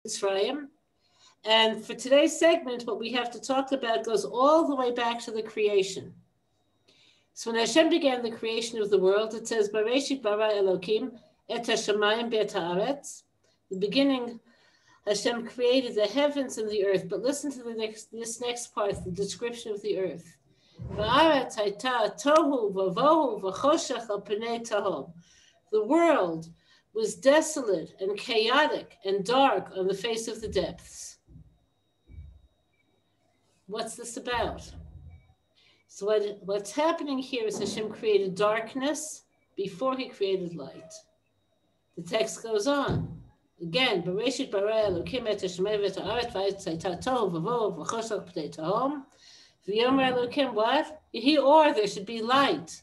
Mitzraim. And for today's segment, what we have to talk about goes all the way back to the creation. So when Hashem began the creation of the world, it says, Bereshit bara Elokim et hashamayim be'et haaretz. The beginning, Hashem created the heavens and the earth. But listen to this next part, the description of the earth. Va'aretz hayta tohu vavohu v'choshech al pnei tahom. The world was desolate and chaotic and dark on the face of the depths. What's this about? So what's happening here is Hashem created darkness before he created light. The text goes on. Again, Bereshit bara Elokim et hashamayim ve'et haaretz va'aretz hayta tohu vavohu v'choshech al pnei tahom. V'yomer Elokim, what? There should be light.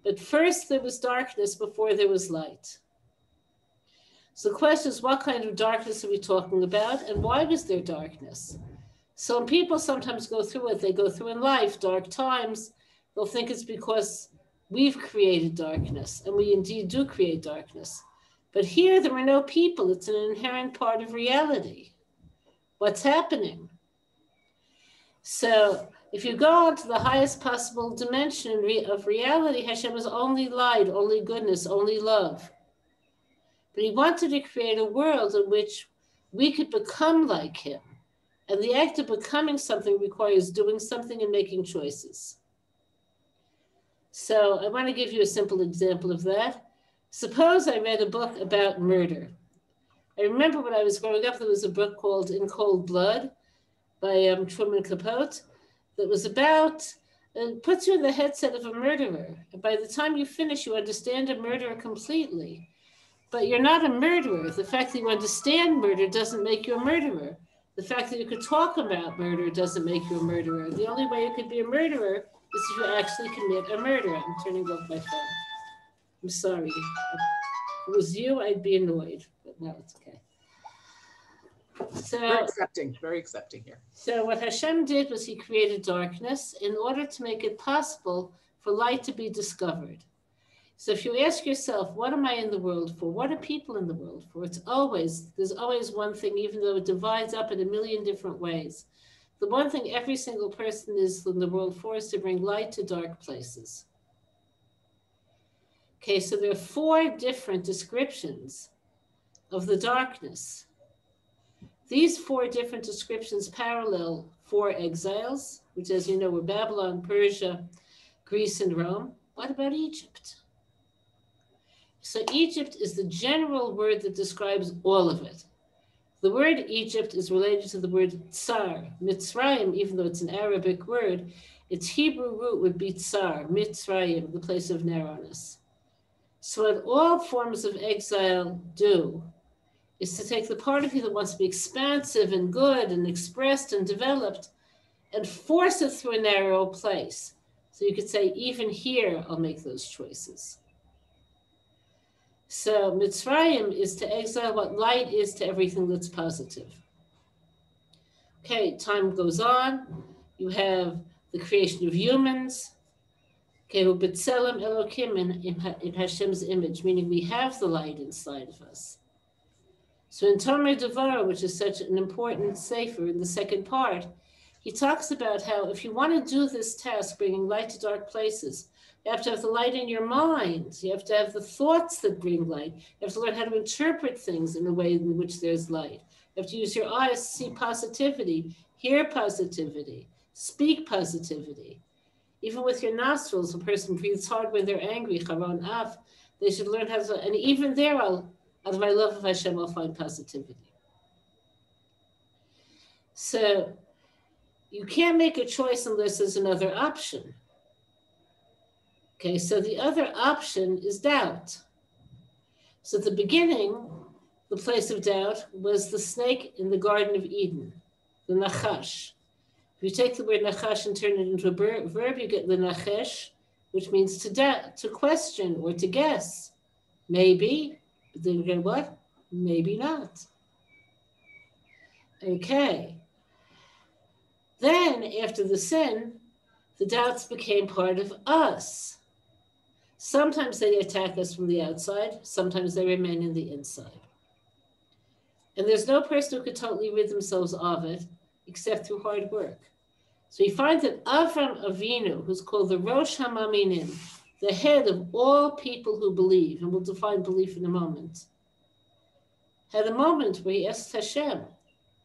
But first there was darkness before there was light. So the question is, what kind of darkness are we talking about, and why was there darkness? So when people sometimes go through what they go through in life, dark times, they'll think it's because we've created darkness, and we indeed do create darkness. But here there were no people. It's an inherent part of reality. What's happening? So if you go on to the highest possible dimension of reality, Hashem is only light, only goodness, only love. But he wanted to create a world in which we could become like him. And the act of becoming something requires doing something and making choices. So I want to give you a simple example of that. Suppose I read a book about murder. I remember when I was growing up, there was a book called In Cold Blood by Truman Capote that was about, puts you in the headset of a murderer. And by the time you finish, you understand a murderer completely. But you're not a murderer. The fact that you understand murder doesn't make you a murderer. The fact that you could talk about murder doesn't make you a murderer. The only way you could be a murderer is if you actually commit a murder. I'm turning off my phone. I'm sorry. If it was you, I'd be annoyed, but no, it's okay. So, very accepting here. So what Hashem did was he created darkness in order to make it possible for light to be discovered. So if you ask yourself, what am I in the world for? What are people in the world for? There's always one thing, even though it divides up in a million different ways. The one thing every single person is in the world for is to bring light to dark places. Okay, so there are 4 different descriptions of the darkness. These 4 different descriptions parallel 4 exiles, which, as you know, were Babylon, Persia, Greece, and Rome. What about Egypt? So Egypt is the general word that describes all of it. The word Egypt is related to the word tsar. Mitzrayim, even though it's an Arabic word, its Hebrew root would be tsar, Mitzrayim, the place of narrowness. So what all forms of exile do is to take the part of you that wants to be expansive and good and expressed and developed and force it through a narrow place. So you could say, even here, I'll make those choices. So Mitzrayim is to exile what light is to everything that's positive. Okay, time goes on. You have the creation of humans. Okay, who b'tselem Elokim in Hashem's image, meaning we have the light inside of us. So in Tomer Devorah, which is such an important sefer in the second part, he talks about how if you want to do this task, bringing light to dark places, you have to have the light in your mind. You have to have the thoughts that bring light. You have to learn how to interpret things in a way in which there's light. You have to use your eyes to see positivity, hear positivity, speak positivity. Even with your nostrils, a person breathes hard when they're angry, charon af. They should learn how to, and even there, out of my love of Hashem, I'll find positivity. So you can't make a choice unless there's another option. Okay, so the other option is doubt. So at the beginning, the place of doubt was the snake in the Garden of Eden, the nachash. If you take the word nachash and turn it into a verb, you get the nachesh, which means to doubt, to question or to guess. Maybe, but then you get what? Maybe not. Okay. Then, after the sin, the doubts became part of us. Sometimes they attack us from the outside, sometimes they remain in the inside. And there's no person who could totally rid themselves of it except through hard work. So we find that Avram Avinu, who's called the Rosh HaMaminim, the head of all people who believe, and we'll define belief in a moment, had a moment where he asked Hashem,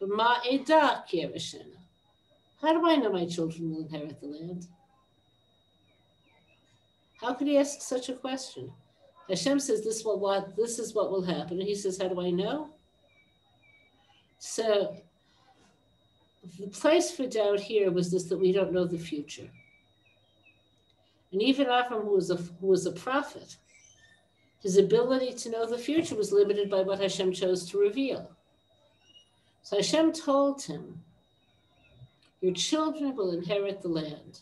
"Ma edah ki ereshena?" How do I know my children will inherit the land? How could he ask such a question? Hashem says, this is what will happen. And he says, how do I know? So the place for doubt here was this, that we don't know the future. And even Avram, who was a prophet, his ability to know the future was limited by what Hashem chose to reveal. So Hashem told him, your children will inherit the land.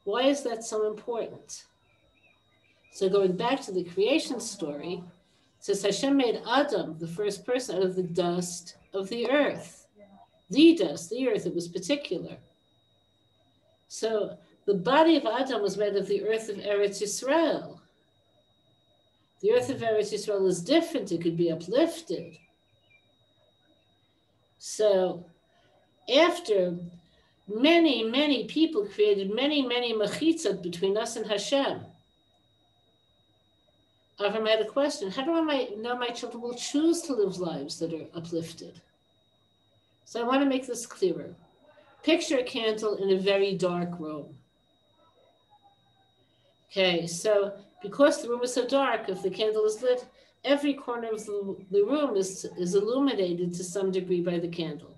Why is that so important? So going back to the creation story, it says Hashem made Adam, the first person, out of the dust of the earth. The dust, the earth, it was particular. So the body of Adam was made of the earth of Eretz Yisrael. The earth of Eretz Yisrael is different, it could be uplifted. So after many people created many machitzot between us and Hashem, Avram had a question. How do I know my children will choose to live lives that are uplifted? So I want to make this clearer. Picture a candle in a very dark room. Okay, so because the room is so dark, if the candle is lit, every corner of the room is illuminated to some degree by the candle.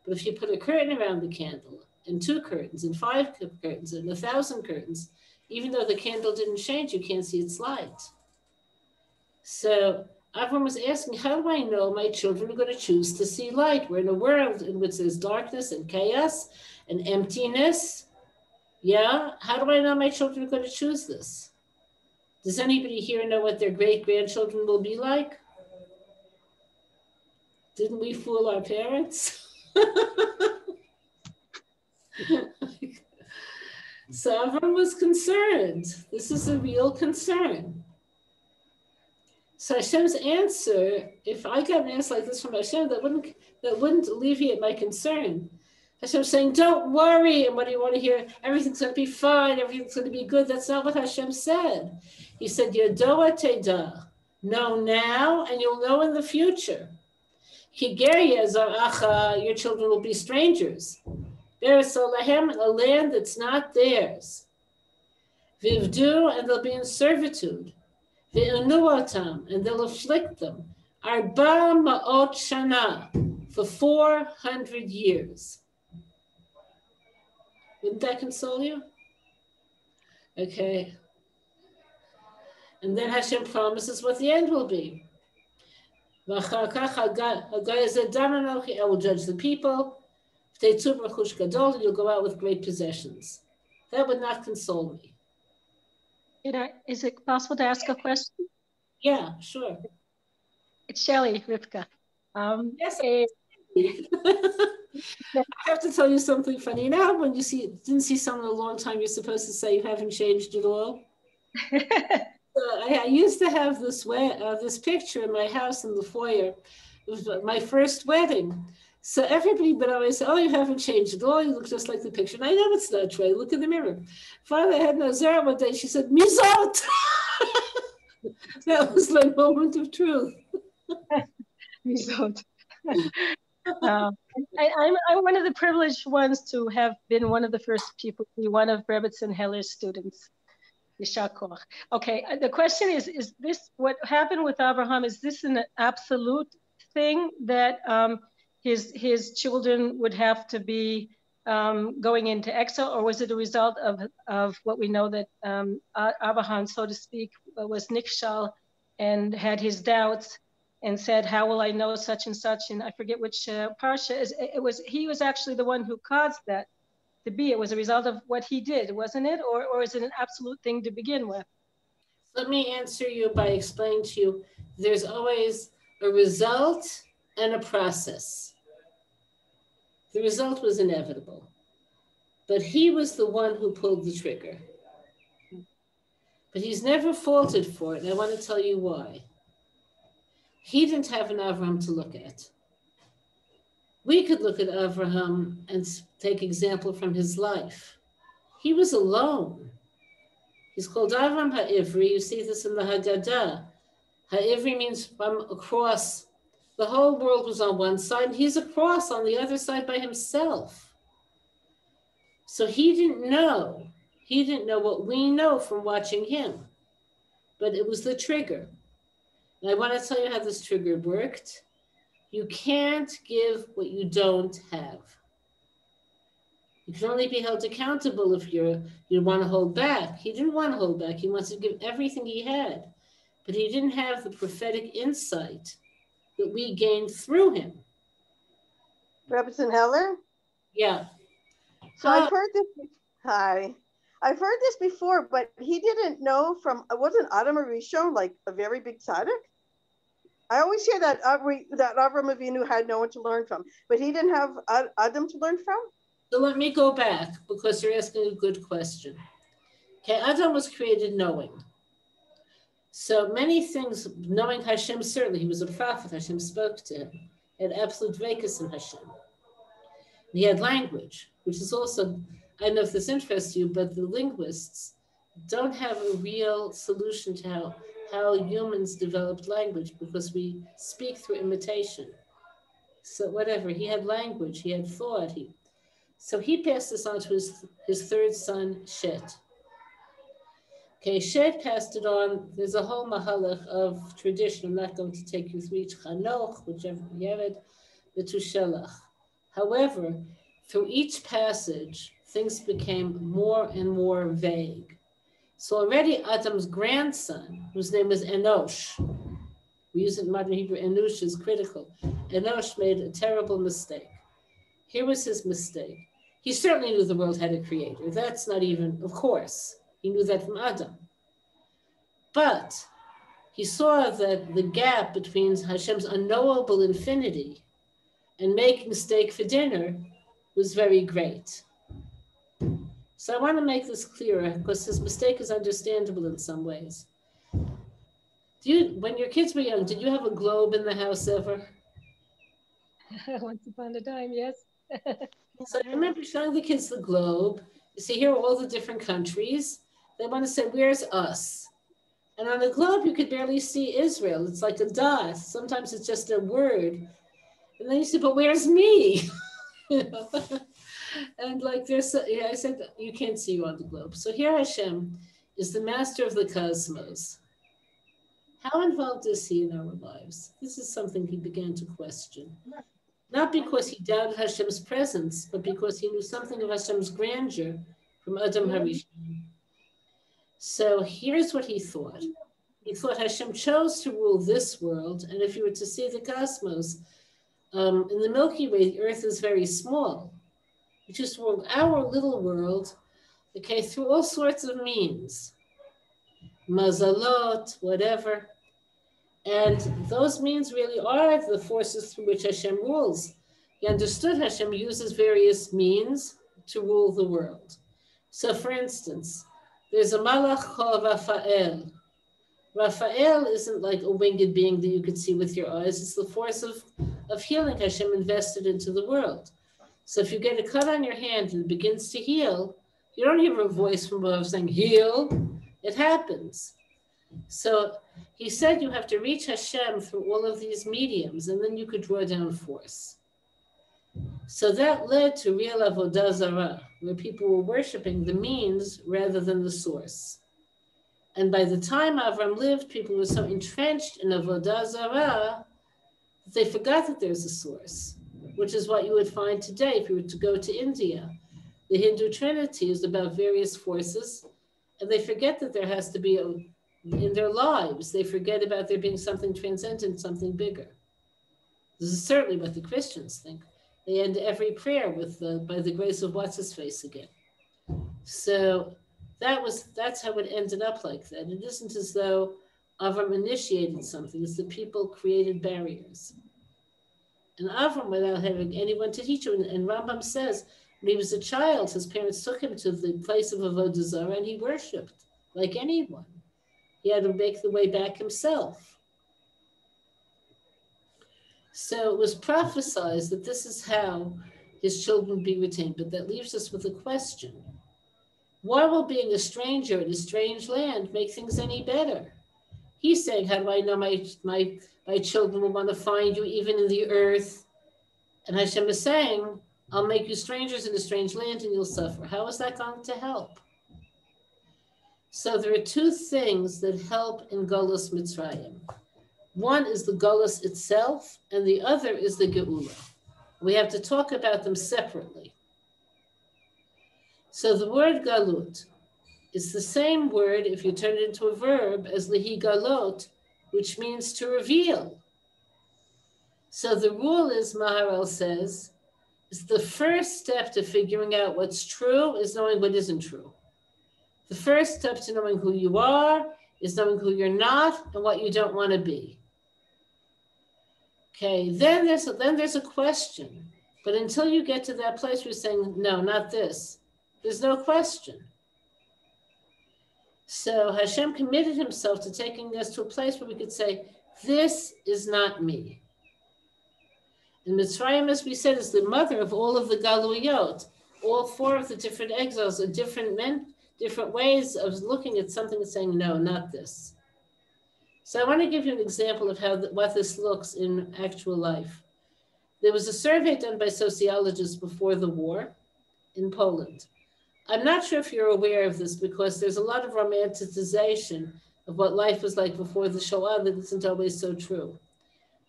But if you put a curtain around the candle, and 2 curtains, and 5 curtains, and 1,000 curtains, even though the candle didn't change, you can't see its light. So Avram was asking, how do I know my children are going to choose to see light? We're in a world in which there's darkness and chaos and emptiness. Yeah, how do I know my children are going to choose this? Does anybody here know what their great-grandchildren will be like? Didn't we fool our parents? So Avram was concerned. This is a real concern. So Hashem's answer, if I got an answer like this from Hashem, that wouldn't alleviate my concern. Hashem's saying, don't worry. And what do you want to hear? Everything's going to be fine. Everything's going to be good. That's not what Hashem said. He said, Yodoa Teda. Know now and you'll know in the future. Your children will be strangers. Beresolahem, a land that's not theirs. Vivdu, and they'll be in servitude. Ve'unuotam, and they'll afflict them. Arba ma'ot shana, for 400 years. Wouldn't that console you? Okay. And then Hashem promises what the end will be. I will judge the people. You'll go out with great possessions. That would not console me. Is it possible to ask a question? Yeah, sure. It's Shelley, Rivka. Yes. I have to tell you something funny. Now, when you didn't see someone in a long time, you're supposed to say you haven't changed at all. I used to have this picture in my house in the foyer. It was my first wedding. So everybody would always say, oh, you haven't changed at all. You look just like the picture. And I know it's not true. I look in the mirror. Finally, I had Nazar one day. She said, Mizot. That was my moment of truth. Mizot. I'm one of the privileged ones to have been one of the first people to be one of Rebbetzin Heller's students. Okay, the question is this what happened with Abraham? Is this an absolute thing that his children would have to be going into exile, or was it a result of what we know that Abraham, so to speak, was nikshal and had his doubts and said, how will I know such and such? And I forget which parsha. He was actually the one who caused that to be. It was a result of what he did, wasn't it? Or is it an absolute thing to begin with? Let me answer you by explaining to you, there's always a result and a process. The result was inevitable, but he was the one who pulled the trigger. But he's never faulted for it, and I want to tell you why. He didn't have an Avraham to look at. We could look at Avraham and take example from his life. He was alone. He's called Avram Ha'ivri. You see this in the Haggadah. Ha'ivri means from across. The whole world was on one side, and he's across on the other side by himself. So he didn't know. He didn't know what we know from watching him. But it was the trigger. And I want to tell you how this trigger worked. You can't give what you don't have. You can only be held accountable if you want to hold back. He didn't want to hold back. He wants to give everything he had. But he didn't have the prophetic insight that we gained through him. Rebbetzin Heller? Yeah. So I've heard this. Hi. I've heard this before, but he didn't know from, wasn't Adam Rishon like a very big tzaddik? I always hear that Avram Avinu had no one to learn from, but he didn't have Adam to learn from? So let me go back because you're asking a good question. Okay, Adam was created knowing. So many things, knowing Hashem, certainly he was a prophet, Hashem spoke to him. He had absolute vekas in Hashem. He had language, which is also, I don't know if this interests you, but the linguists don't have a real solution to how humans developed language because we speak through imitation. So whatever, he had language, he had thought. So he passed this on to his third son, Shet. Okay, Shet passed it on. There's a whole mahalach of tradition. I'm not going to take you through each Chanoch, whichever you have it, the Tushelach. However, through each passage, things became more and more vague. So already Adam's grandson, whose name was Enosh, we use it in modern Hebrew, Enosh is critical. Enosh made a terrible mistake. Here was his mistake. He certainly knew the world had a creator. That's not even, of course, he knew that from Adam. But he saw that the gap between Hashem's unknowable infinity and making steak for dinner was very great. So I want to make this clearer because his mistake is understandable in some ways. When your kids were young, did you have a globe in the house ever? Once upon a time, yes. So I remember showing the kids the globe. You see here are all the different countries. They want to say, where's us? And on the globe, you could barely see Israel. It's like a dot. Sometimes it's just a word. And then you say, but where's me? And like I said, you can't see you on the globe. So here Hashem is the master of the cosmos. How involved is he in our lives? This is something he began to question. Not because he doubted Hashem's presence, but because he knew something of Hashem's grandeur from Adam Harishon. So here's what he thought. He thought Hashem chose to rule this world, and if you were to see the cosmos, in the Milky Way, the Earth is very small. He just ruled our little world, okay, through all sorts of means. Mazalot, whatever. And those means really are the forces through which Hashem rules. He understood Hashem uses various means to rule the world. So for instance, there's a malach called Raphael. Raphael isn't like a winged being that you could see with your eyes. It's the force of healing Hashem invested into the world. So if you get a cut on your hand and it begins to heal, you don't hear a voice from above saying, heal. It happens. So he said you have to reach Hashem through all of these mediums, and then you could draw down force. So that led to real avodah zarah, where people were worshiping the means rather than the source. And by the time Avram lived, people were so entrenched in avodah zarah that they forgot that there's a source, which is what you would find today if you were to go to India. The Hindu Trinity is about various forces, and they forget that there has to be in their lives, they forget about there being something transcendent, something bigger. This is certainly what the Christians think. They end every prayer with by the grace of what's his face again. So that's how it ended up like that. It isn't as though Avram initiated something, it's that people created barriers. And Avram, without having anyone to teach him, and Rambam says, when he was a child, his parents took him to the place of avodah zarah, and he worshipped like anyone. He had to make the way back himself. So it was prophesied that this is how his children be retained. But that leaves us with a question. Why will being a stranger in a strange land make things any better? He's saying, how do I know my children will want to find you even in the earth? And Hashem is saying, I'll make you strangers in a strange land and you'll suffer. How is that going to help? So there are two things that help in Golus Mitzrayim. One is the Golus itself, and the other is the Geula. We have to talk about them separately. So the word Galut is the same word, if you turn it into a verb, as Lihi Galot, which means to reveal. So the rule is, Maharil says, is the first step to figuring out what's true is knowing what isn't true. The first step to knowing who you are is knowing who you're not and what you don't want to be. Okay, then there's a question. But until you get to that place where you're saying, no, not this, there's no question. So Hashem committed himself to taking us to a place where we could say, this is not me. And Mitzrayim, as we said, is the mother of all of the Galuyot. All four of the different exiles are different ways of looking at something and saying, no, not this. So I want to give you an example of what this looks in actual life. There was a survey done by sociologists before the war in Poland. I'm not sure if you're aware of this because there's a lot of romanticization of what life was like before the Shoah that isn't always so true.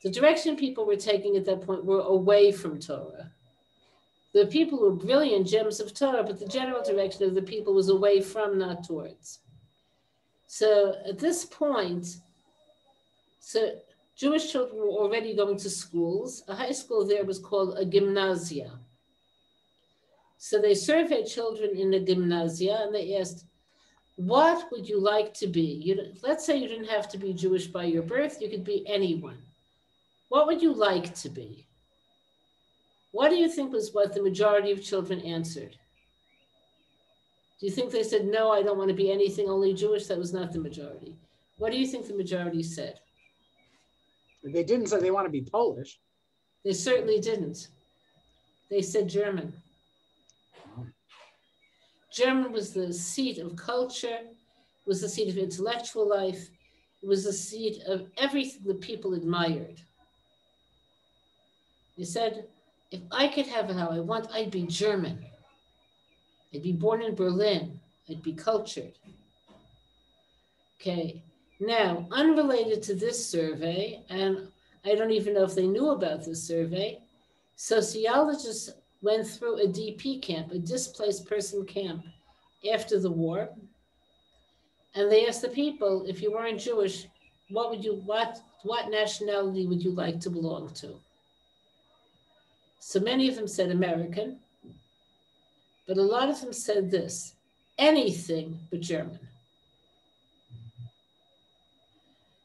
The direction people were taking at that point were away from Torah. The people were brilliant gems of Torah, but the general direction of the people was away from, not towards. So at this point, Jewish children were already going to schools. A high school there was called a gymnasia. So they surveyed children in a gymnasia and they asked, what would you like to be? Let's say you didn't have to be Jewish by your birth, you could be anyone. What would you like to be? What do you think was what the majority of children answered? Do you think they said, no, I don't want to be anything, only Jewish? That was not the majority. What do you think the majority said? They didn't say they want to be Polish. They certainly didn't. They said German. German was the seat of culture, was the seat of intellectual life, it was the seat of everything that people admired. They said, if I could have how I want, I'd be German. I'd be born in Berlin. I'd be cultured. Okay, now, unrelated to this survey, and I don't even know if they knew about this survey, sociologists went through a DP camp, a displaced person camp, after the war. And they asked the people, if you weren't Jewish, what nationality would you like to belong to? So many of them said American, but a lot of them said this, anything but German.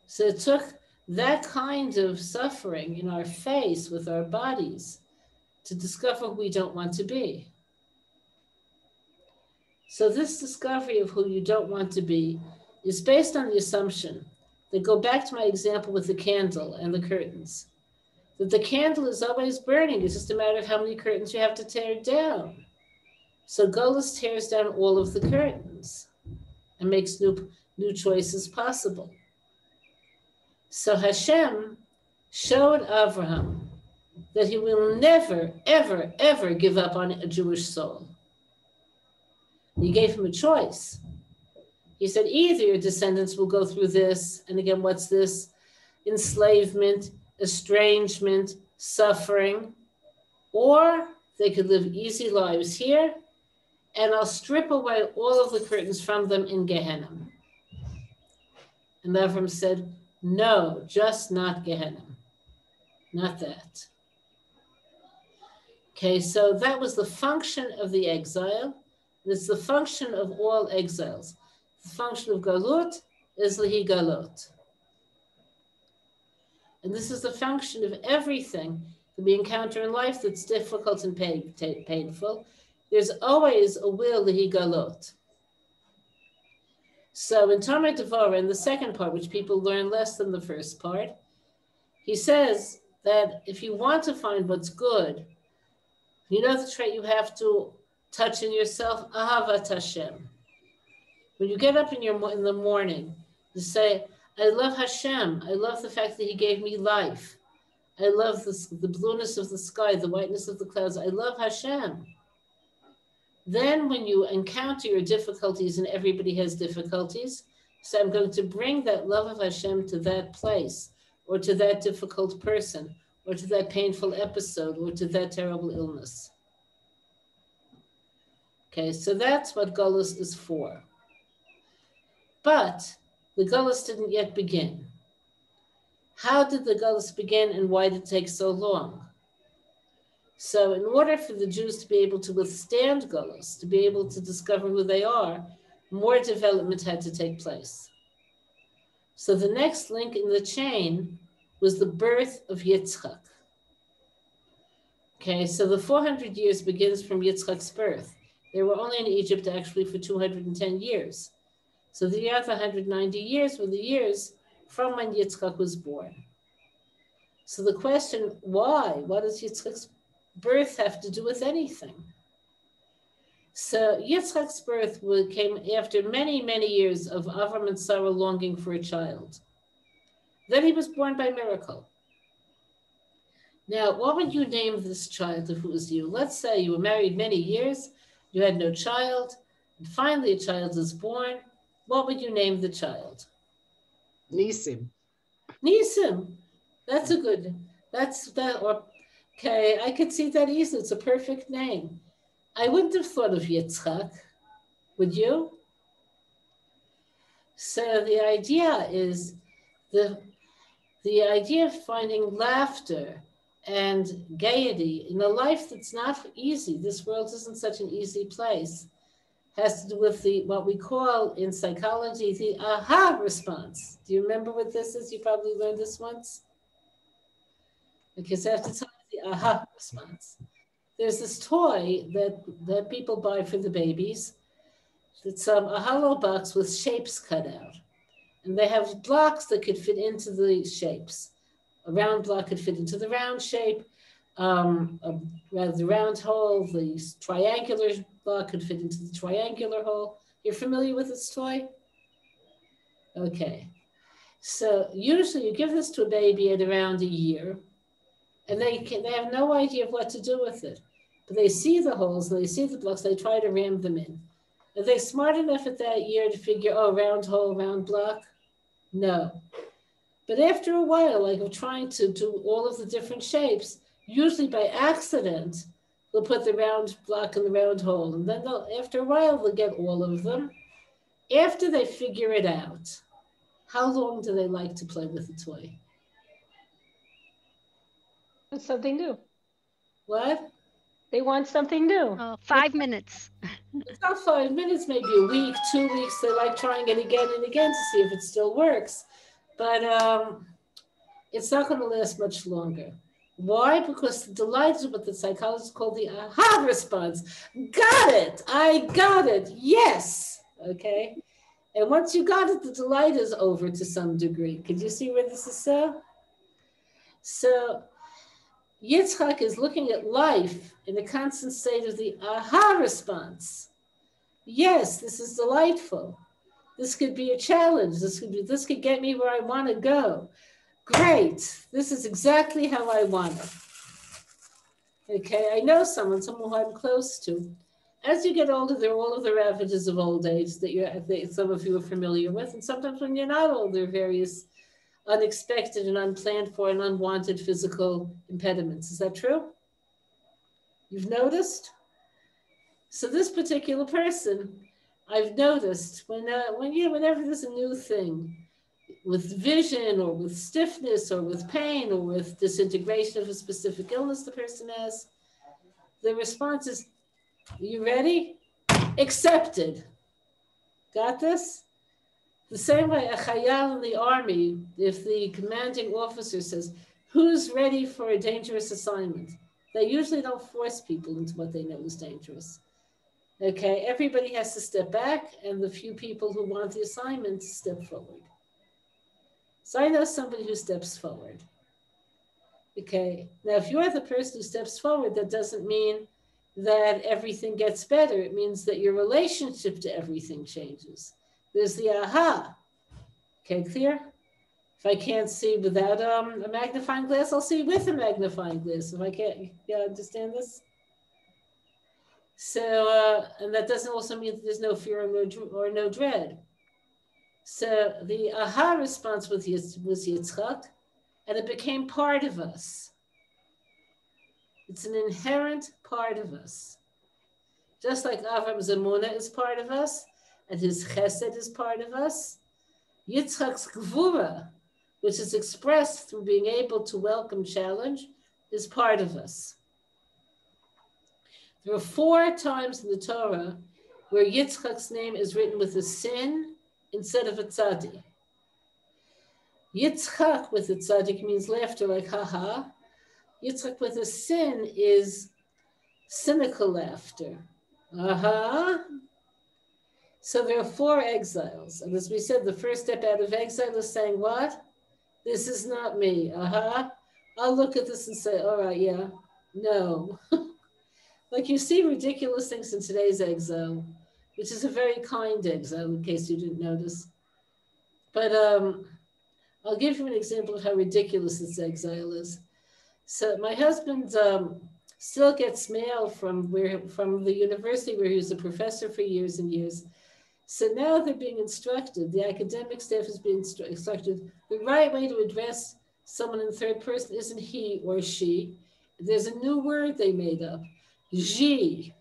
So it took that kind of suffering in our face with our bodies to discover who we don't want to be. So this discovery of who you don't want to be is based on the assumption that, go back to my example with the candle and the curtains, that the candle is always burning. It's just a matter of how many curtains you have to tear down. So Golus tears down all of the curtains and makes new choices possible. So Hashem showed Avraham that he will never, ever, ever give up on a Jewish soul. He gave him a choice. He said, either your descendants will go through this, and again, what's this? Enslavement, estrangement, suffering, or they could live easy lives here, and I'll strip away all of the curtains from them in Gehenna. And Avram said, no, just not Gehenna, not that. Okay, so that was the function of the exile. It's the function of all exiles. The function of Galut is Lihi Galot. And this is the function of everything that we encounter in life that's difficult and painful. There's always a will Lihi Galot. So in Talmud Devorah, in the second part, which people learn less than the first part, he says that if you want to find what's good, you know the trait you have to touch in yourself, Ahavat Hashem. When you get up in the morning, you say, I love Hashem. I love the fact that he gave me life. I love the blueness of the sky, the whiteness of the clouds. I love Hashem. Then when you encounter your difficulties, and everybody has difficulties, so I'm going to bring that love of Hashem to that place, or to that difficult person, or to that painful episode, or to that terrible illness. Okay, so that's what Golus is for. But the Golus didn't yet begin. How did the Golus begin, and why did it take so long? So in order for the Jews to be able to withstand Golus, to be able to discover who they are, more development had to take place. So the next link in the chain was the birth of Yitzchak. Okay, so the 400 years begins from Yitzchak's birth. They were only in Egypt actually for 210 years. So the other 190 years were the years from when Yitzchak was born. So the question, why? What does Yitzchak's birth have to do with anything? So Yitzchak's birth came after many, many years of Avram and Sarah longing for a child. Then he was born by miracle. Now, what would you name this child if it was you? Let's say you were married many years, you had no child, and finally a child is born. What would you name the child? Nisim. Nisim. That's a good, okay, I could see that easily. It's a perfect name. I wouldn't have thought of Yitzchak, would you? So the idea is the idea of finding laughter and gaiety in a life that's not easy. This world isn't such an easy place. Has to do with what we call in psychology the aha response. Do you remember what this is? You probably learned this once. Because I have to tell you the aha response. There's this toy that people buy for the babies. It's a hollow box with shapes cut out. And they have blocks that could fit into the shapes. A round block could fit into the round shape, the round hole, the triangular block could fit into the triangular hole. You're familiar with this toy? Okay. So usually you give this to a baby at around a year, and they have no idea of what to do with it. But they see the holes, and they see the blocks, they try to ram them in. Are they smart enough at that year to figure, oh, round hole, round block? No. But after a while, like of trying to do all of the different shapes, usually by accident, they'll put the round block in the round hole. And then after a while, they'll get all of them. After they figure it out, how long do they like to play with the toy? It's something new. What? They want something new. 5 minutes. It's not 5 minutes, maybe a week, 2 weeks. They like trying it again and again to see if it still works. But it's not going to last much longer. Why? Because the delight is what the psychologists call the aha response. Got it. I got it. Yes. Okay. And once you got it, the delight is over to some degree. Could you see where this is so? So Yitzchak is looking at life in a constant state of the aha response. Yes, this is delightful. This could be a challenge. This could get me where I want to go. Great. This is exactly how I want it. Okay, I know someone who I'm close to. As you get older, there are all of the ravages of old age that some of you are familiar with. And sometimes when you're not old, there are various unexpected and unplanned for and unwanted physical impediments. Is that true? You've noticed? So this particular person, I've noticed whenever there's a new thing with vision or with stiffness or with pain or with disintegration of a specific illness the person has, the response is, you ready? Accepted. Got this? The same way a chayal in the army, if the commanding officer says, who's ready for a dangerous assignment? They usually don't force people into what they know is dangerous. Okay, everybody has to step back, and the few people who want the assignment step forward. So I know somebody who steps forward. Okay, now if you're the person who steps forward, that doesn't mean that everything gets better. It means that your relationship to everything changes. There's the aha. Okay, clear? If I can't see without a magnifying glass, I'll see with a magnifying glass. If I can't, you understand this? So, and that doesn't also mean that there's no fear or no dread. So the aha response was Yitzchak, and it became part of us. It's an inherent part of us. Just like Avram's Emunah is part of us, and his chesed is part of us, Yitzchak's gvura, which is expressed through being able to welcome challenge, is part of us. There are 4 times in the Torah where Yitzchak's name is written with a sin instead of a tzaddik. Yitzchak with a tzaddik means laughter, like haha. Yitzchak with a sin is cynical laughter. Aha. So there are 4 exiles. And as we said, the first step out of exile is saying what? This is not me. Aha. I'll look at this and say, all right, yeah, no. Like you see ridiculous things in today's exile, which is a very kind exile, in case you didn't notice. But I'll give you an example of how ridiculous this exile is. So my husband still gets mail from the university where he was a professor for years and years. So now they're being instructed, the academic staff is being instructed, the right way to address someone in third person isn't he or she. There's a new word they made up, G.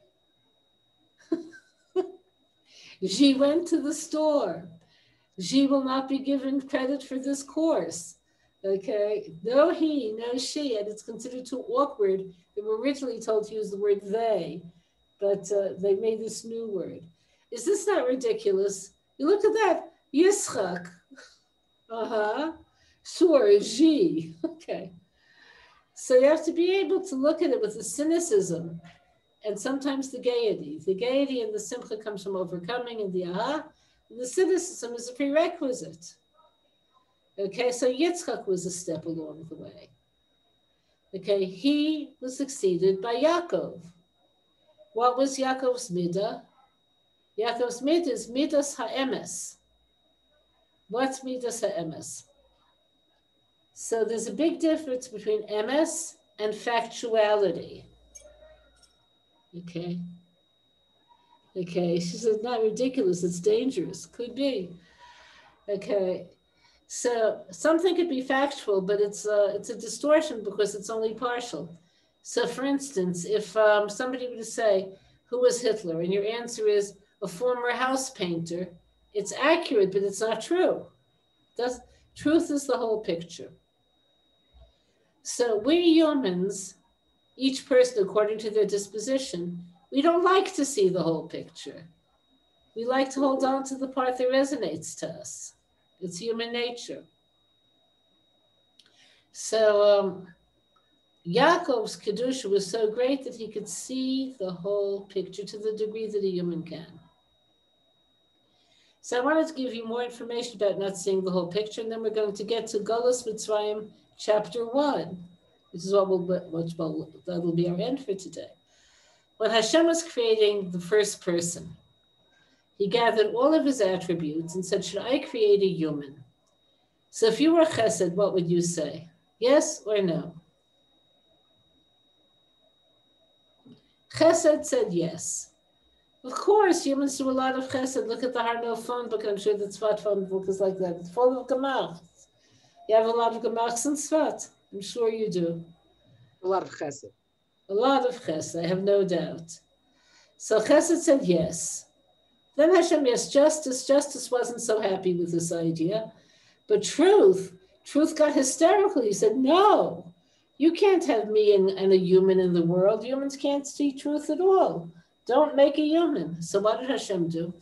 She went to the store. She will not be given credit for this course. Okay, no he, no she, and it's considered too awkward. They were originally told to use the word they, but they made this new word. Is this not ridiculous? You look at that, Yitzchak. Sure, she. Okay. So you have to be able to look at it with the cynicism and sometimes the gaiety. The gaiety and the simcha comes from overcoming, and the aha. And the cynicism is a prerequisite. Okay, so Yitzchak was a step along the way. Okay, he was succeeded by Yaakov. What was Yaakov's midah? Yaakov's midah is midas ha'emes. What's midas ha'emes? So there's a big difference between emes and factuality. Okay. Okay, she said, not ridiculous, it's dangerous. Could be. Okay. So something could be factual, but it's a distortion because it's only partial. So for instance, if somebody were to say, who was Hitler? And your answer is a former house painter, it's accurate, but it's not true. Truth is the whole picture. So we humans, each person according to their disposition, we don't like to see the whole picture. We like to hold on to the part that resonates to us. It's human nature. So Yaakov's Kedusha was so great that he could see the whole picture to the degree that a human can. So I wanted to give you more information about not seeing the whole picture, and then we're going to get to Yetziat Mitzraim chapter 1, which is that'll be our end for today. When Hashem was creating the first person, he gathered all of his attributes and said, should I create a human? So if you were chesed, what would you say? Yes or no? Chesed said yes. Of course, humans do a lot of chesed. Look at the Harno phone book. I'm sure the Tzfat phone book is like that. It's full of gemachs. You have a lot of gemachs in Tzfat. I'm sure you do. A lot of chesed. A lot of chesed, I have no doubt. So chesed said yes. Then Hashem, yes, justice wasn't so happy with this idea. But truth got hysterical. He said, no, you can't have me and a human in the world. Humans can't see truth at all. Don't make a human. So what did Hashem do?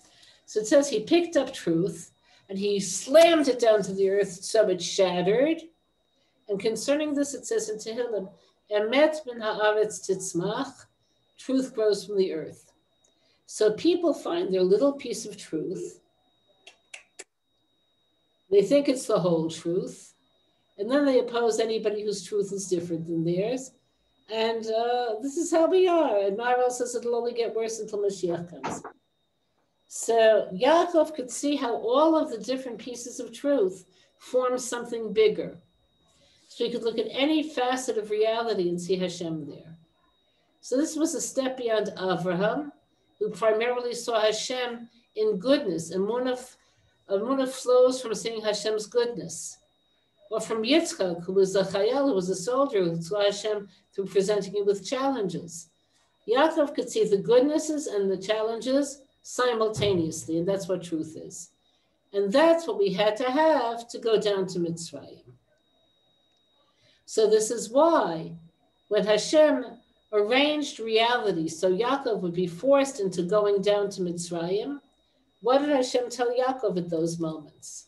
So it says he picked up truth and he slammed it down to the earth so it shattered. And concerning this, it says in Tehillim, Emet min haaretz titzmach, truth grows from the earth. So people find their little piece of truth. They think it's the whole truth. And then they oppose anybody whose truth is different than theirs. And this is how we are. And Maral says it'll only get worse until Mashiach comes. So Yaakov could see how all of the different pieces of truth form something bigger. So he could look at any facet of reality and see Hashem there. So this was a step beyond Avraham, who primarily saw Hashem in goodness. And Emunah flows from seeing Hashem's goodness. Or from Yitzchak, who was a chayel, who was a soldier, who saw Hashem through presenting him with challenges. Yaakov could see the goodnesses and the challenges simultaneously, and that's what truth is. And that's what we had to have to go down to Mitzrayim. So this is why, when Hashem arranged reality so Yaakov would be forced into going down to Mitzrayim, what did Hashem tell Yaakov at those moments?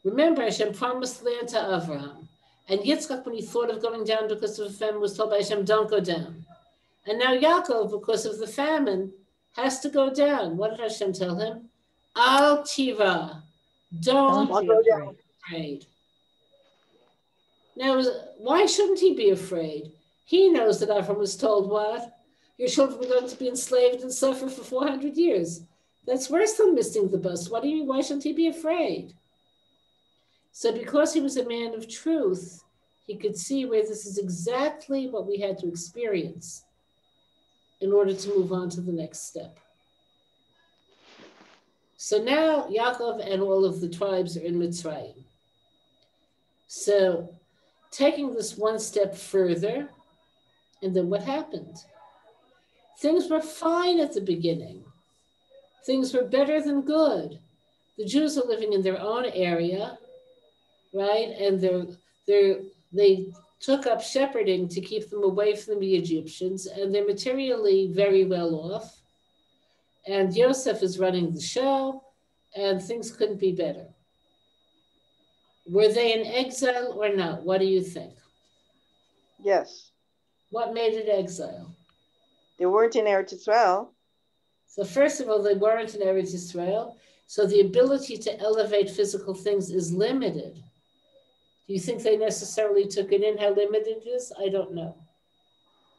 Remember, Hashem promised land to Avraham. And Yitzchak, when he thought of going down because of a famine, was told by Hashem, don't go down. And now Yaakov, because of the famine, has to go down. What did Hashem tell him? Al tira, don't be afraid. Now, why shouldn't he be afraid? He knows that Avraham was told what? Your children are going to be enslaved and suffer for 400 years. That's worse than missing the bus. What do you mean? Why shouldn't he be afraid? So because he was a man of truth, he could see where this is exactly what we had to experience in order to move on to the next step. So now Yaakov and all of the tribes are in Mitzrayim. So taking this one step further, and then what happened? Things were fine at the beginning. Things were better than good. The Jews are living in their own area, right? And they took up shepherding to keep them away from the Egyptians, and they're materially very well off. And Yosef is running the show, and things couldn't be better. Were they in exile or not? What do you think? Yes. What made it exile? They weren't in Eretz Israel. So first of all, they weren't in Eretz Israel, so the ability to elevate physical things is limited. Do you think they necessarily took it in how limited it is? I don't know.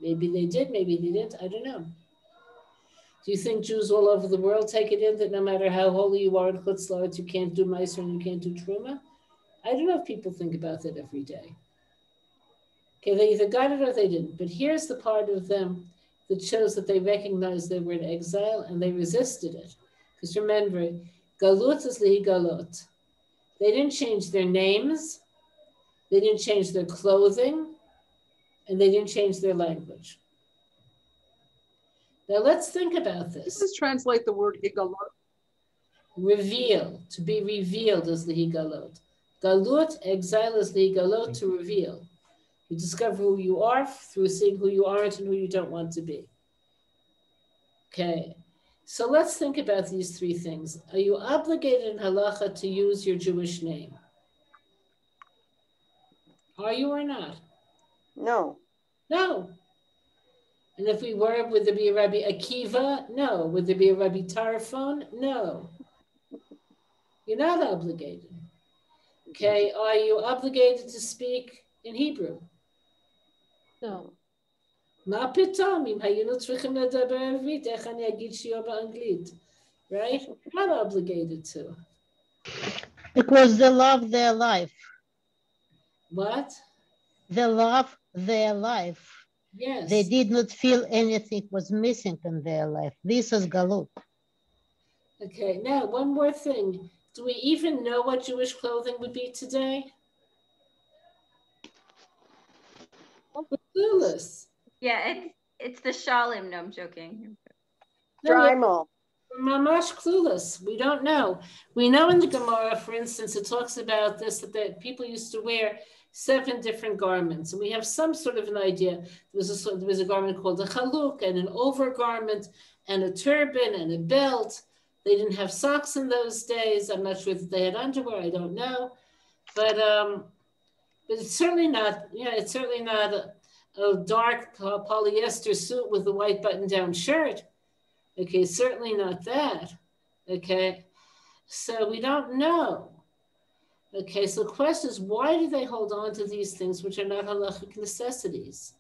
Maybe they did, maybe they didn't, I don't know. Do you think Jews all over the world take it in that no matter how holy you are in Chutz La'aretz, you can't do Meiser and you can't do Truma? I don't know if people think about that every day. Okay, they either got it or they didn't. But here's the part of them that shows that they recognized they were in exile and they resisted it. Because remember, Galut is lihi galot. They didn't change their names, they didn't change their clothing, and they didn't change their language. Now let's think about this. Let's translate the word higalot. Reveal, to be revealed is lihi galot. Galut, exile is lihi galot, to reveal. You discover who you are through seeing who you aren't and who you don't want to be. Okay, so let's think about these three things. Are you obligated in halacha to use your Jewish name? Are you or not? No. No. And if we were, would there be a Rabbi Akiva? No. Would there be a Rabbi Tarfon? No. You're not obligated. Okay, are you obligated to speak in Hebrew? No. מה פתאום? אם היינו צריכים לדבר עברית, איך אני אגיד שיעור באנגלית? Right? Not obligated to. Because they love their life. What? They love their life. Yes. They did not feel anything was missing in their life. This is galut. Okay, now one more thing. Do we even know what Jewish clothing would be today? We're clueless. Yeah, it's the shalim. No, I'm joking. Dreimal. We're mamash clueless. We don't know. We know in the Gemara, for instance, it talks about this, that people used to wear 7 different garments. And we have some sort of an idea. There was a garment called a chaluk and an overgarment and a turban and a belt. They didn't have socks in those days. I'm not sure that they had underwear. I don't know. But it's certainly not, it's certainly not a dark polyester suit with a white button-down shirt. Okay, certainly not that. Okay, so we don't know. Okay, so the question is, why do they hold on to these things which are not halachic necessities?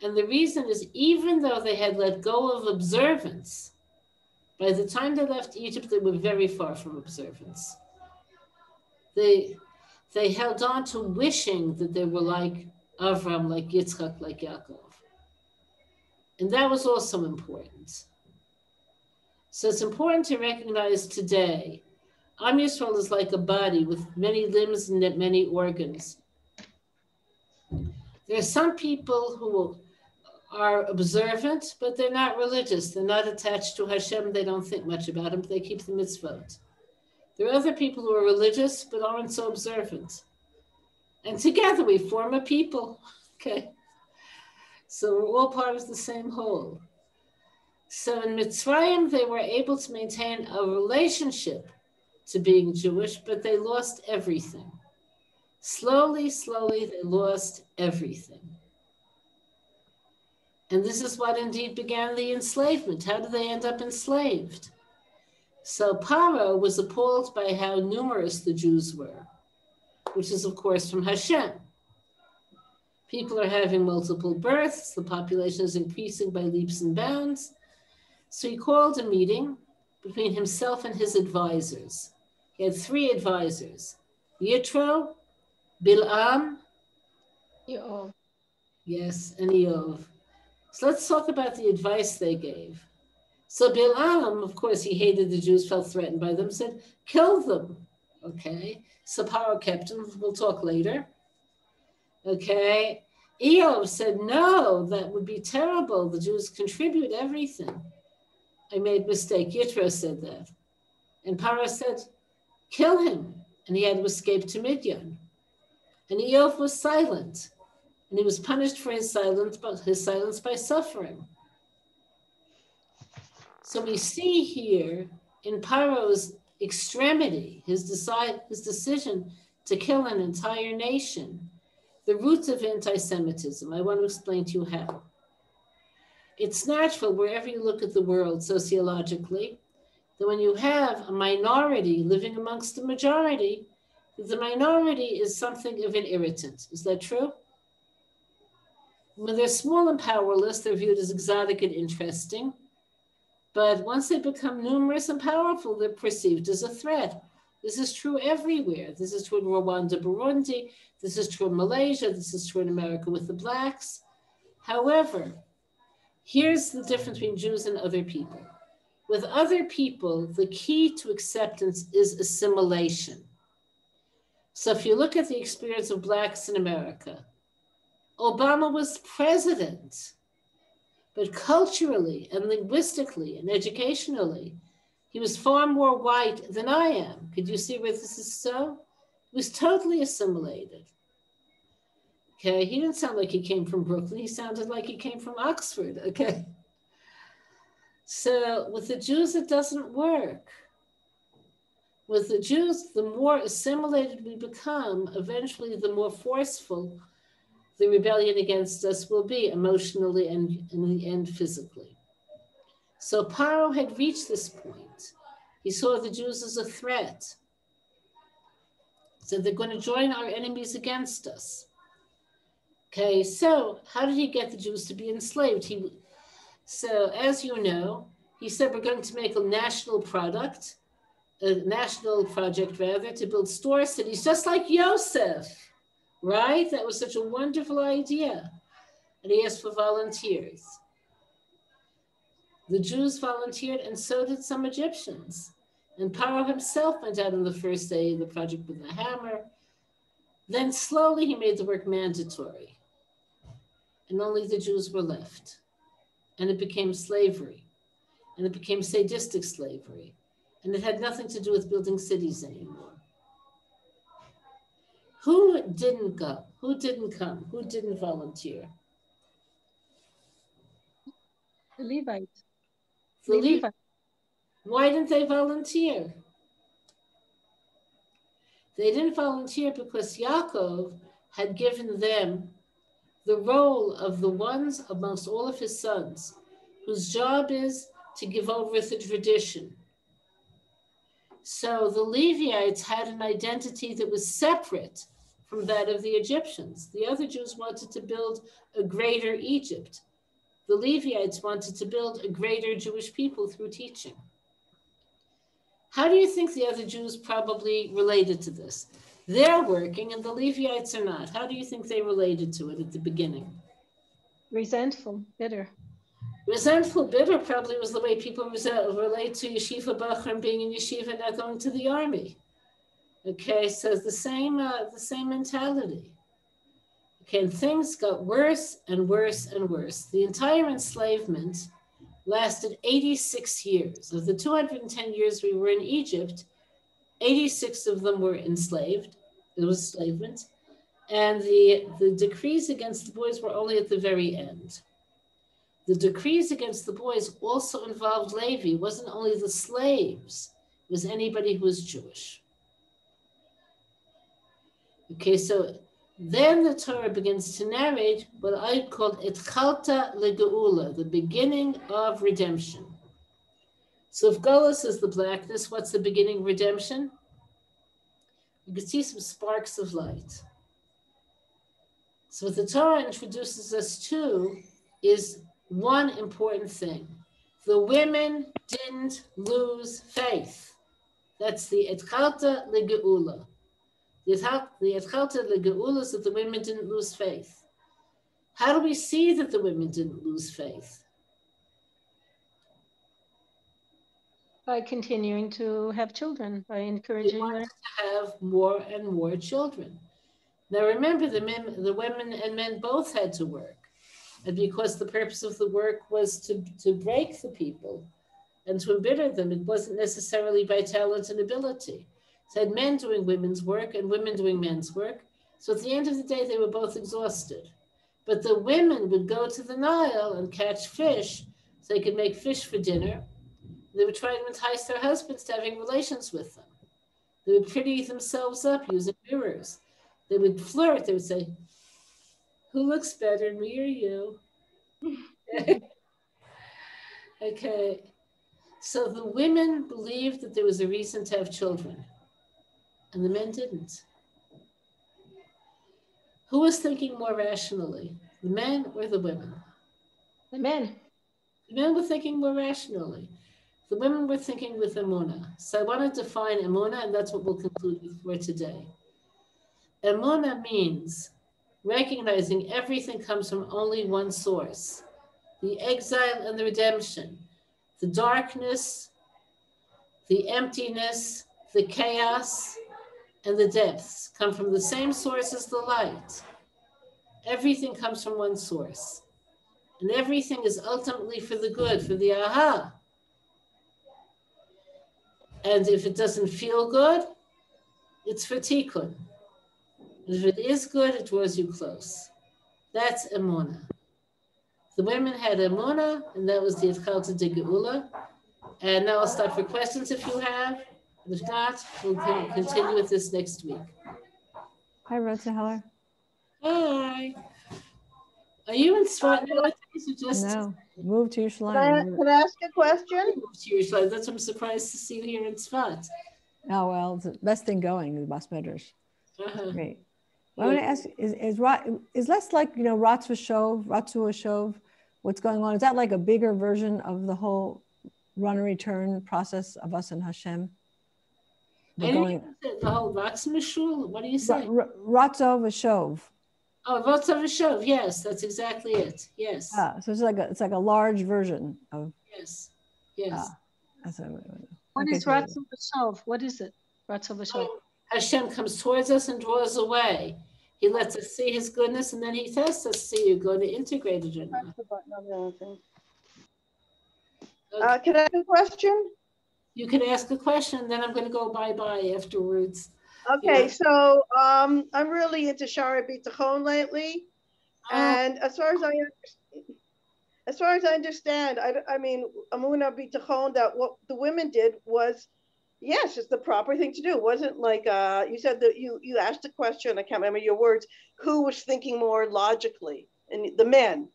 And the reason is, even though they had let go of observance, by the time they left Egypt, they were very far from observance. They held on to wishing that they were like Avram, like Yitzchak, like Yaakov. And that was also important. So it's important to recognize today, Am Yisrael is like a body with many limbs and many organs. There are some people who are observant, but they're not religious. They're not attached to Hashem. They don't think much about him. They keep the mitzvot. There are other people who are religious, but aren't so observant. And together we form a people, okay? So we're all part of the same whole. So in Mitzrayim, they were able to maintain a relationship to being Jewish, but they lost everything. Slowly, slowly, they lost everything. And this is what indeed began the enslavement. How did they end up enslaved? So Paro was appalled by how numerous the Jews were, which is, of course, from Hashem. People are having multiple births. The population is increasing by leaps and bounds. So he called a meeting between himself and his advisors. He had 3 advisors, Yitro, Bil'am, Eov. Yes, and Eov. So let's talk about the advice they gave. So Bil'am, of course, he hated the Jews, felt threatened by them, said, kill them. Okay, so Paro kept him. We'll talk later. Okay, Eov said, no, that would be terrible. The Jews contribute everything. I made a mistake. Yitro said that. And Paro said, kill him. And he had to escape to Midian. And Eov was silent. And he was punished for his silence by suffering. So we see here in Paro's extremity, his decision to kill an entire nation, the roots of anti-Semitism. I want to explain to you how. It's natural wherever you look at the world sociologically, that when you have a minority living amongst the majority, the minority is something of an irritant. Is that true? When they're small and powerless, they're viewed as exotic and interesting. But once they become numerous and powerful, they're perceived as a threat. This is true everywhere. This is true in Rwanda, Burundi. This is true in Malaysia. This is true in America with the blacks. However, here's the difference between Jews and other people. With other people, the key to acceptance is assimilation. So if you look at the experience of blacks in America, Obama was president, but culturally and linguistically and educationally, he was far more white than I am. Could you see where this is so? He was totally assimilated. Okay, he didn't sound like he came from Brooklyn. He sounded like he came from Oxford, okay? So with the Jews, it doesn't work. With the Jews, the more assimilated we become, eventually the more forceful the rebellion against us will be emotionally and in the end physically. So Paro had reached this point. He saw the Jews as a threat. So they're going to join our enemies against us. Okay, so how did he get the Jews to be enslaved? So as you know, he said we're going to make a national project rather, to build store cities, just like Yosef. Right? That was such a wonderful idea. And he asked for volunteers. The Jews volunteered, and so did some Egyptians. And Paro himself went out on the first day of the project with a hammer. Then slowly he made the work mandatory. And only the Jews were left. And it became slavery. And it became sadistic slavery. And it had nothing to do with building cities anymore. Who didn't go? Who didn't come? Who didn't volunteer? The Levites. Why didn't they volunteer? They didn't volunteer because Yaakov had given them the role of the ones amongst all of his sons, whose job is to give over the tradition. So the Levites had an identity that was separate from that of the Egyptians. The other Jews wanted to build a greater Egypt. The Levites wanted to build a greater Jewish people through teaching. How do you think the other Jews probably related to this? They're working and the Levites are not. How do you think they related to it at the beginning? Resentful, bitter. Resentful, bitter probably was the way people relate to yeshiva bachrim being in yeshiva and not going to the army. Okay, so the same mentality. Okay, and things got worse and worse and worse. The entire enslavement lasted 86 years. Of the 210 years we were in Egypt, 86 of them were enslaved. It was enslavement. And the decrees against the boys were only at the very end. The decrees against the boys also involved Levi. It wasn't only the slaves, it was anybody who was Jewish. Okay, so then the Torah begins to narrate what I call Etchalta Legeula, the beginning of redemption. So if Golus is the blackness, what's the beginning of redemption? You can see some sparks of light. So what the Torah introduces us to is one important thing. The women didn't lose faith. That's the Etchalta Legeula. The Etchalta Legeula is that the women didn't lose faith. How do we see that the women didn't lose faith? By continuing to have children, by encouraging They wanted them to have more and more children. Now remember, the women and men both had to work. And because the purpose of the work was to break the people and to embitter them, it wasn't necessarily by talent and ability. It had men doing women's work and women doing men's work. So at the end of the day, they were both exhausted. But the women would go to the Nile and catch fish so they could make fish for dinner. They would try to entice their husbands to having relations with them. They would pretty themselves up using mirrors. They would flirt. They would say, "Who looks better, me or you?" Okay. So the women believed that there was a reason to have children, and the men didn't. Who was thinking more rationally, the men or the women? the men. The men were thinking more rationally. The women were thinking with emunah. So I want to define emunah, and that's what we'll conclude with for today. Emunah means recognizing everything comes from only one source. The exile and the redemption, the darkness, the emptiness, the chaos, and the depths come from the same source as the light. Everything comes from one source. And everything is ultimately for the good, for the aha. And if it doesn't feel good, it's for tikkun. If it is good, it draws you close. That's emunah. The women had emunah, and that was the Etchalta de Geula. And now I'll stop for questions if you have. If not, we'll continue with this next week. Hi, Rotzeheller. Hi. Are you in Tzfat nowadays? No, move to Yerushalayim. Can I ask a question? Yerushalayim. That's what I'm surprised to see you here in Tzfat. Oh, well, it's the best thing going, the Bas Medrash. Great. Well, I want to ask, is less like, Ratzu Shov, what's going on? Is that like a bigger version of the whole run and return process of us and Hashem? The whole Ratzu Mishul? What do you say? Ratzu V'Shov. Oh, Ratzu V'Shov. Yes, that's exactly it. Yes. So it's like a large version of. Yes. Yes. What is Ratzu V'Shov? What is it? Ratzu V'Shov. Hashem comes towards us and draws away. He lets us see his goodness, and then he tests us, see you're going to integrate it or not. Okay. Can I ask a question? You can ask a question, and then I'm going to go bye-bye afterwards. Okay, Yeah. so I'm really into Shara Bitachon lately. And as far as I understand, I mean, Amuna Bitachon, that what the women did was, yes, it's the proper thing to do. It wasn't like you said that you asked a question, I can't remember your words, who was thinking more logically, and the men.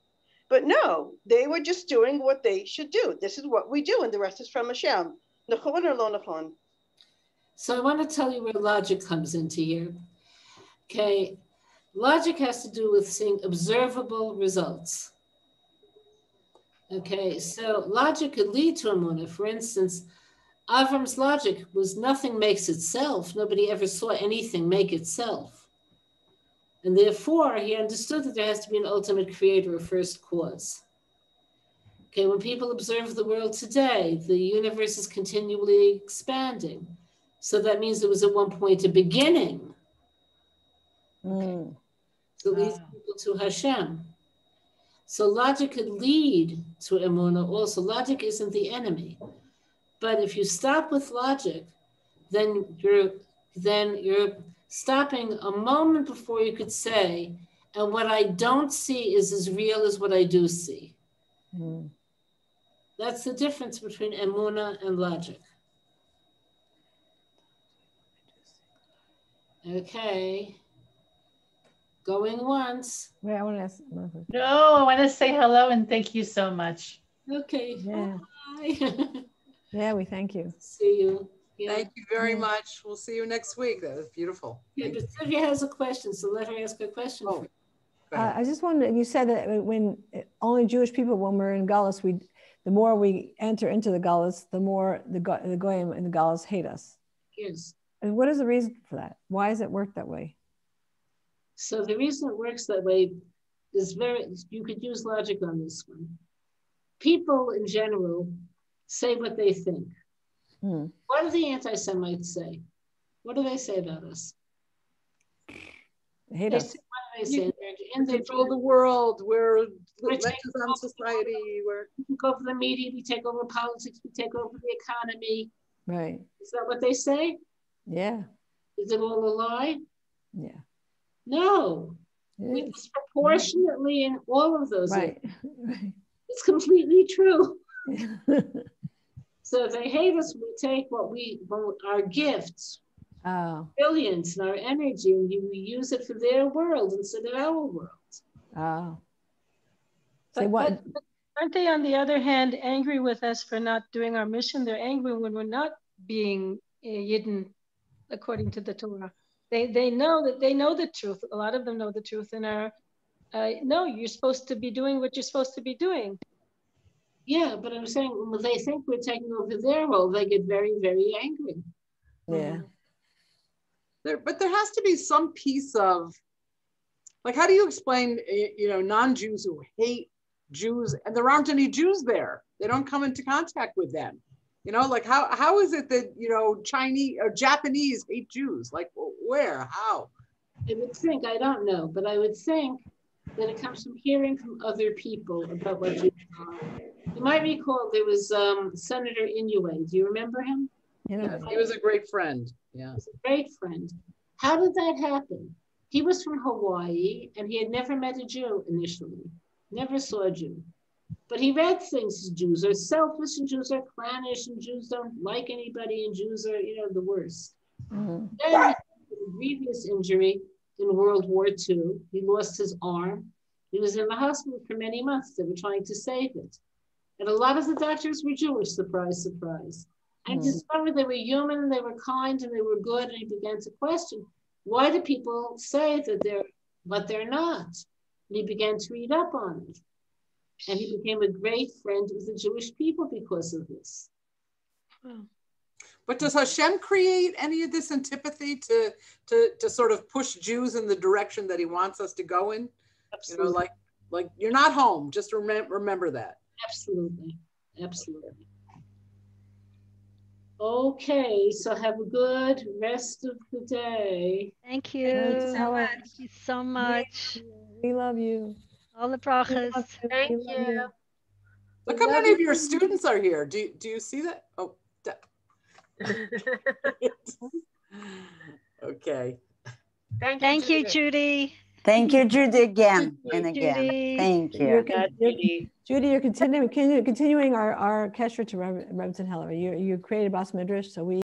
But no, they were just doing what they should do. This is what we do, and the rest is from Hashem. Nachon or lo nachon? So I want to tell you where logic comes into here. Okay, logic has to do with seeing observable results. Okay, so logic could lead to emunah. For instance, Avram's logic was nothing makes itself. Nobody ever saw anything make itself. And therefore, he understood that there has to be an ultimate creator, a first cause. Okay, when people observe the world today, the universe is continually expanding. So that means there was at one point a beginning. Okay. So it leads people to Hashem. So logic could lead to emunah also. Logic isn't the enemy. But if you stop with logic, then you're stopping a moment before you could say, and what I don't see is as real as what I do see. That's the difference between emunah and logic. Okay. Going once. Wait, I want to ask. No, I want to say hello and thank you so much. Okay. Yeah. Bye. Yeah, we thank you. See you. Yeah. Thank you very much. We'll see you next week. That was beautiful. Yeah, but Sylvia has a question, so let her ask a question. Oh, I just wanted, you said that when only Jewish people, when we're in Galus, the more we enter into the Galus, the more the Goyim and the Galus hate us. Yes. And what is the reason for that? Why does it work that way? So the reason it works that way is you could use logic on this one. People in general say what they think. What do the anti-Semites say? What do they say about us? They hate us. What do they say? They control the world. We're lectures on society. We take over the media. We take over politics. We take over the economy. Right. Is that what they say? Yeah. Is it all a lie? Yeah. No. We disproportionately in all of those. Right. It's completely true. So if they hate us, we take our gifts, brilliance and our energy, and we use it for their world instead of our world. But aren't they, on the other hand, angry with us for not doing our mission? They're angry when we're not being Yidden according to the Torah. They know the truth. A lot of them know the truth and are, no, you're supposed to be doing what you're supposed to be doing. Yeah, but I'm saying when they think we're taking over their role, they get very, very angry. Yeah. But there has to be some piece of, like, how do you explain, non-Jews who hate Jews, and there aren't any Jews there? They don't come into contact with them. Like how is it that, Chinese or Japanese hate Jews? Like where, how? I would think, I don't know, but I would think that it comes from hearing from other people about what Jews are. You might recall there was Senator Inouye. Do you remember him? Yeah, he was a great friend. Yeah. He was a great friend. How did that happen? He was from Hawaii and he had never met a Jew initially, never saw a Jew. But he read things, Jews are selfish and Jews are clannish and Jews don't like anybody and Jews are, the worst. Then he had a grievous injury in World War II. He lost his arm. He was in the hospital for many months. They were trying to save it. And a lot of the doctors were Jewish, surprise, surprise. And discovered they were human and they were kind and they were good. And he began to question, why do people say that they're what they're not? And he began to read up on it. And he became a great friend of the Jewish people because of this. But does Hashem create any of this antipathy to sort of push Jews in the direction that he wants us to go in? Absolutely. Like you're not home. Just remember that. Absolutely. Absolutely. Okay, so have a good rest of the day. Thank you so much. Thank you so much. We love you. All the brachas. Thank you. Look how many of your students are here. Do you see that? Oh, okay. Thank you, Judy. Thank you, Judy, again and again. Judy. Thank you. Judy, you're continuing our Kesher to Rebbetzin Heller. You created Bas Medrash, so we